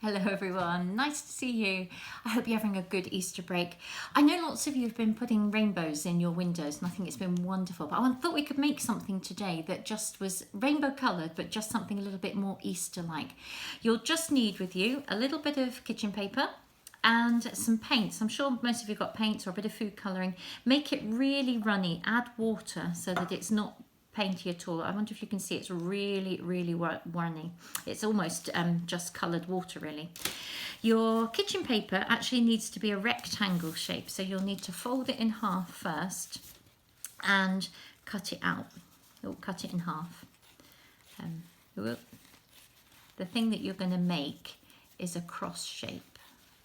Hello everyone, nice to see you. I hope you're having a good Easter break. I know lots of you have been putting rainbows in your windows and I think it's been wonderful, but I thought we could make something today that just was rainbow coloured but just something a little bit more Easter-like. You'll just need with you a little bit of kitchen paper and some paints. I'm sure most of you got paints or a bit of food colouring. Make it really runny, add water so that it's not painty at all. I wonder if you can see it's really runny. It's almost just coloured water really. Your kitchen paper actually needs to be a rectangle shape, so you'll need to fold it in half first and cut it out. Cut it in half. The thing that you're going to make is a cross shape.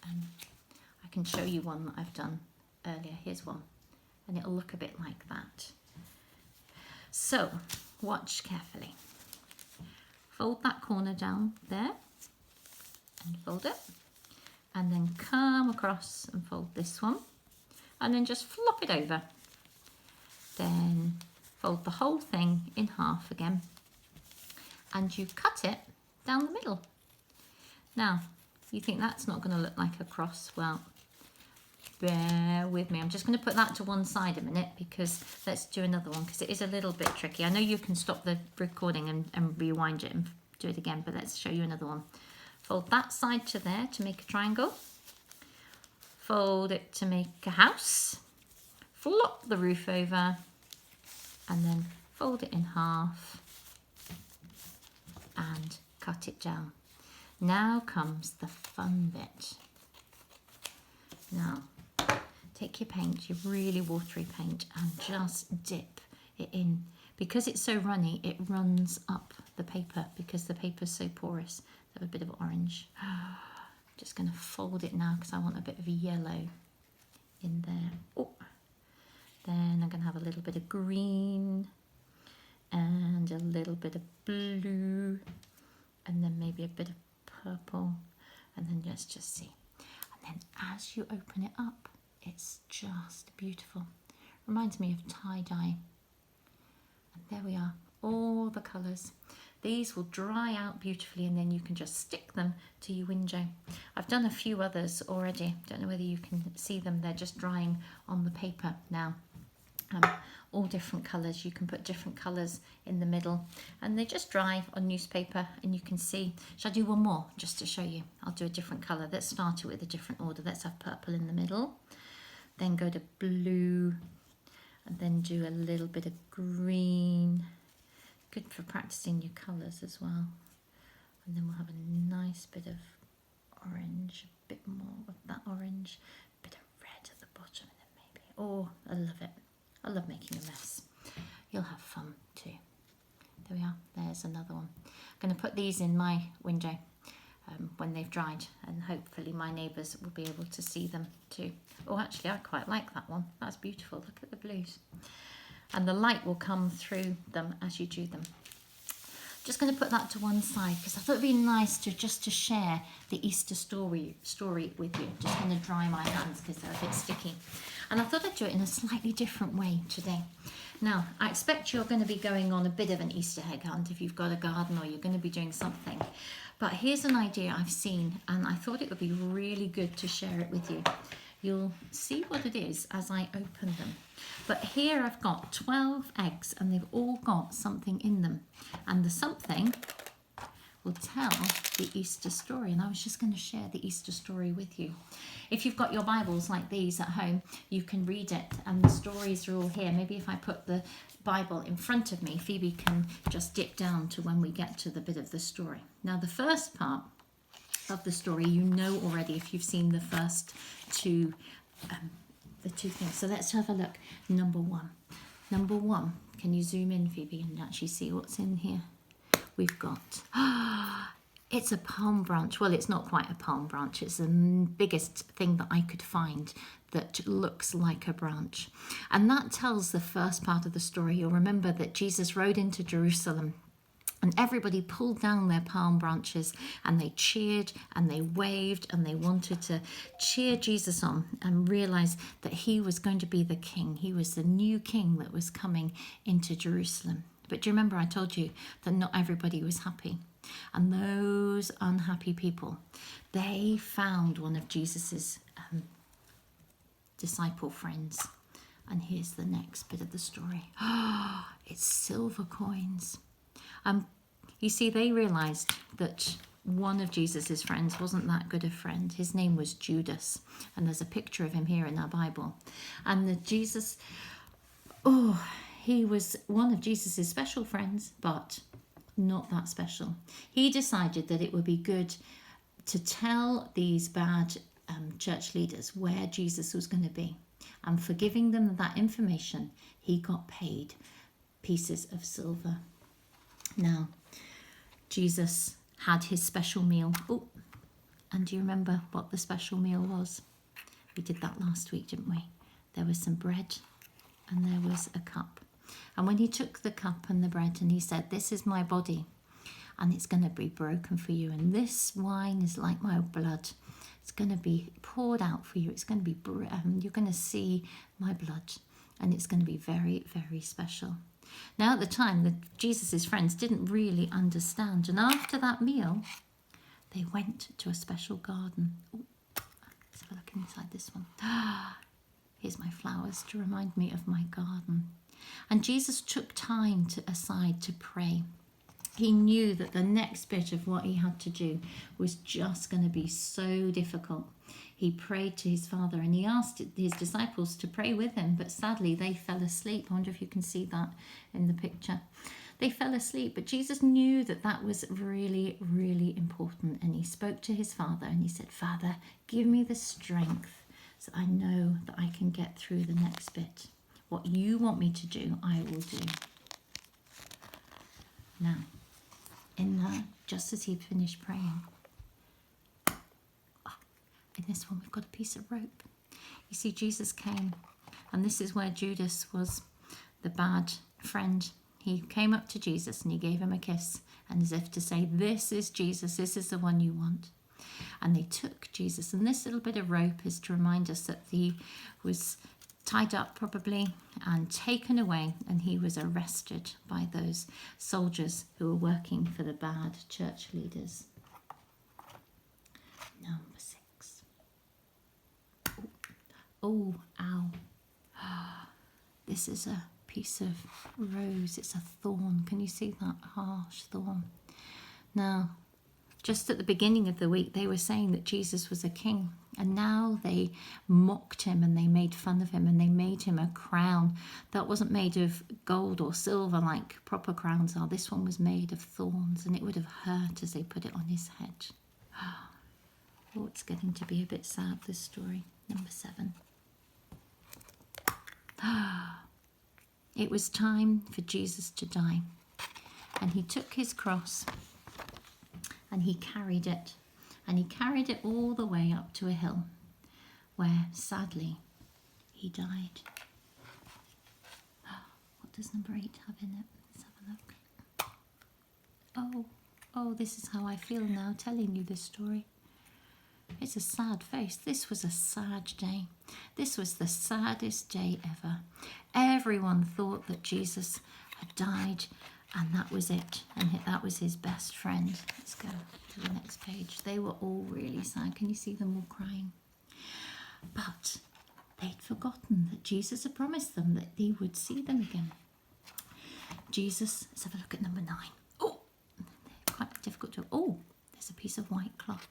I can show you one that I've done earlier. Here's one, and it'll look a bit like that. So, watch carefully. Fold that corner down there and fold it, and then come across and fold this one, and then just flop it over. Then fold the whole thing in half again, and you cut it down the middle. Now, you think that's not going to look like a cross? Well, bear with me. I'm just going to put that to one side a minute because let's do another one because it is a little bit tricky. I know you can stop the recording and rewind it and do it again, but let's show you another one. Fold that side to there to make a triangle. Fold it to make a house. Flop the roof over and then fold it in half and cut it down. Now comes the fun bit. Now, take your paint, your really watery paint, and just dip it in. Because it's so runny, it runs up the paper because the paper's so porous. So a bit of orange. Just going to fold it now because I want a bit of yellow in there. Oh. Then I'm going to have a little bit of green and a little bit of blue and then maybe a bit of purple, and then let's just see. And then as you open it up, it's just beautiful. Reminds me of tie-dye. And there we are, all the colours. These will dry out beautifully and then you can just stick them to your window. I've done a few others already. Don't know whether you can see them. They're just drying on the paper now. All different colours. You can put different colours in the middle and they just dry on newspaper and you can see. Shall I do one more just to show you? I'll do a different colour. Let's start it with a different order. Let's have purple in the middle, then go to blue and then do a little bit of green. Good for practicing your colours as well. And then we'll have a nice bit of orange, a bit more of that orange, a bit of red at the bottom and then maybe, oh, I love it. I love making a mess. You'll have fun too. There we are. There's another one. I'm going to put these in my window when they've dried and hopefully my neighbours will be able to see them too. Oh, actually, I quite like that one. That's beautiful. Look at the blues. And the light will come through them as you do them. Just going to put that to one side because I thought it'd be nice to share the Easter story with you. Just going to dry my hands because they're a bit sticky. And I thought I'd do it in a slightly different way today. Now, I expect you're going to be going on a bit of an Easter egg hunt if you've got a garden or you're going to be doing something. But here's an idea I've seen and I thought it would be really good to share it with you. You'll see what it is as I open them. But here I've got 12 eggs and they've all got something in them. And the something will tell the Easter story. And I was just going to share the Easter story with you. If you've got your Bibles like these at home, you can read it and the stories are all here. Maybe if I put the Bible in front of me, Phoebe can just dip down to when we get to the bit of the story. Now the first part of the story you know already if you've seen the first two things. So let's have a look. Number one, can you zoom in, Phoebe, and actually see what's in here? We've got it's a palm branch. Well, it's not quite a palm branch, it's the biggest thing that I could find that looks like a branch, and that tells the first part of the story. You'll remember that Jesus rode into Jerusalem and everybody pulled down their palm branches and they cheered and they waved and they wanted to cheer Jesus on and realize that he was going to be the king. He was the new king that was coming into Jerusalem. But do you remember I told you that not everybody was happy? And those unhappy people, they found one of Jesus's disciple friends. And here's the next bit of the story. It's silver coins. You see, they realized that one of Jesus's friends wasn't that good a friend. His name was Judas, and there's a picture of him here in our Bible. And he was one of Jesus's special friends, but not that special. He decided that it would be good to tell these bad church leaders where Jesus was going to be. And for giving them that information, he got paid pieces of silver. Now, Jesus had his special meal. Oh, and do you remember what the special meal was? We did that last week, didn't we? There was some bread and there was a cup. And when he took the cup and the bread and he said, "This is my body and it's going to be broken for you. And this wine is like my blood. It's going to be poured out for you. It's going to be, you're going to see my blood, and it's going to be very, very special." Now, at the time, Jesus' friends didn't really understand. And after that meal, they went to a special garden. Ooh, let's have a look inside this one. Here's my flowers to remind me of my garden. And Jesus took time aside to pray. He knew that the next bit of what he had to do was just going to be so difficult. He prayed to his Father and he asked his disciples to pray with him, but sadly they fell asleep. I wonder if you can see that in the picture. They fell asleep, but Jesus knew that that was really, really important. And he spoke to his Father and he said, "Father, give me the strength so I know that I can get through the next bit. What you want me to do, I will do." Now, just as he finished praying, in this one we've got a piece of rope. You see, Jesus came, and this is where Judas was the bad friend. He came up to Jesus and he gave him a kiss, and as if to say, "This is Jesus, this is the one you want." And they took Jesus, and this little bit of rope is to remind us that he was tied up probably and taken away, and he was arrested by those soldiers who were working for the bad church leaders. Number 6. Oh, ow. This is a piece of rose. It's a thorn. Can you see that harsh thorn? Now, just at the beginning of the week, they were saying that Jesus was a king. And now they mocked him and they made fun of him and they made him a crown that wasn't made of gold or silver like proper crowns are. This one was made of thorns, and it would have hurt as they put it on his head. Oh, it's getting to be a bit sad, this story. Number 7. It was time for Jesus to die. And he took his cross and he carried it. And he carried it all the way up to a hill where, sadly, he died. What does number 8 have in it? Let's have a look. Oh, this is how I feel now telling you this story. It's a sad face. This was a sad day. This was the saddest day ever. Everyone thought that Jesus had died, and that was it. And that was his best friend. Let's go to the next page. They were all really sad. Can you see them all crying? But they'd forgotten that Jesus had promised them that he would see them again. Jesus, let's have a look at number 9. Oh, quite difficult to... Oh, there's a piece of white cloth.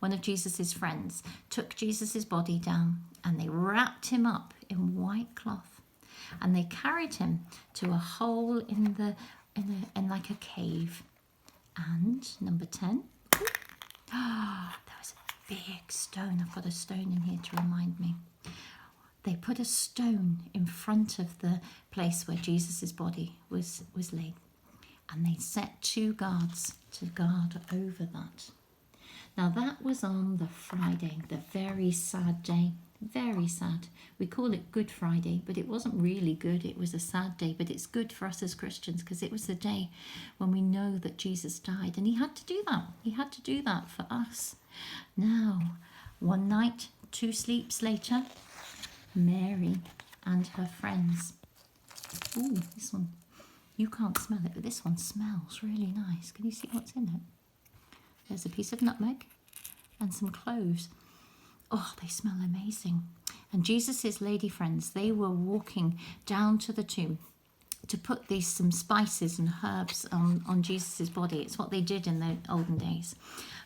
One of Jesus's friends took Jesus's body down and they wrapped him up in white cloth, and they carried him to a hole in like a cave. And number 10, there was a big stone. I've got a stone in here to remind me. They put a stone in front of the place where Jesus's body was laid, and they set 2 guards to guard over that. Now that was on the Friday, the very sad day, very sad. We call it Good Friday, but it wasn't really good. It was a sad day, but it's good for us as Christians because it was the day when we know that Jesus died, and he had to do that. He had to do that for us. Now, one night, 2 sleeps later, Mary and her friends. Ooh, this one. You can't smell it, but this one smells really nice. Can you see what's in it? There's a piece of nutmeg and some cloves. Oh, they smell amazing. And Jesus's lady friends, they were walking down to the tomb to put some spices and herbs on Jesus's body. It's what they did in the olden days.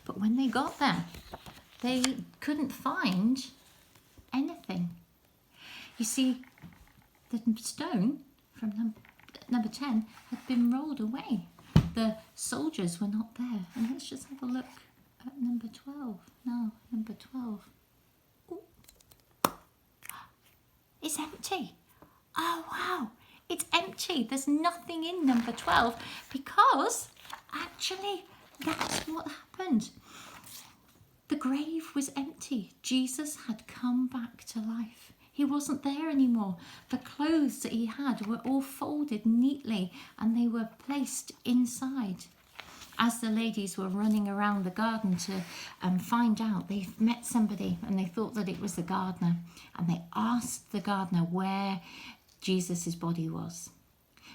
But when they got there, they couldn't find anything. You see, the stone from number 10 had been rolled away. The soldiers were not there. And let's just have a look at number 12. No, number 12. Ooh. It's empty. Oh, wow. It's empty. There's nothing in number 12 because actually that's what happened. The grave was empty. Jesus had come back to life. He wasn't there anymore. The clothes that he had were all folded neatly and they were placed inside. As the ladies were running around the garden to find out, they met somebody and they thought that it was the gardener. And they asked the gardener where Jesus's body was.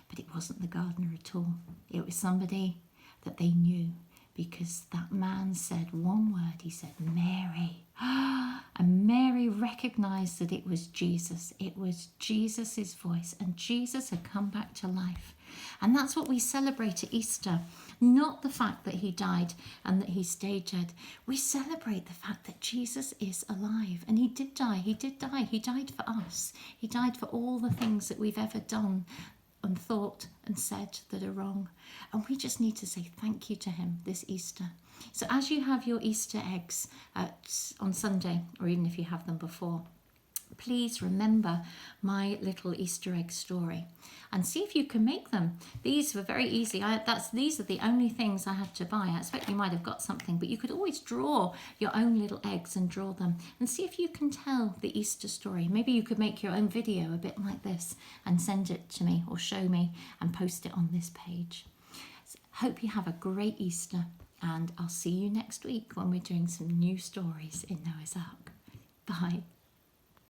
But it wasn't the gardener at all. It was somebody that they knew, because that man said one word. He said, Mary. And Mary recognized that it was Jesus. It was Jesus's voice, and Jesus had come back to life. And that's what we celebrate at Easter. Not the fact that he died and that he stayed dead. We celebrate the fact that Jesus is alive. And he did die. He did die. He died for us. He died for all the things that we've ever done and thought and said that are wrong. And we just need to say thank you to him this Easter. So as you have your Easter eggs on Sunday, or even if you have them before, please remember my little Easter egg story and see if you can make them. These were very easy. These are the only things I had to buy. I expect you might have got something, but you could always draw your own little eggs and draw them and see if you can tell the Easter story. Maybe you could make your own video a bit like this and send it to me or show me and post it on this page. So, hope you have a great Easter, and I'll see you next week when we're doing some new stories in Noah's Ark. Bye.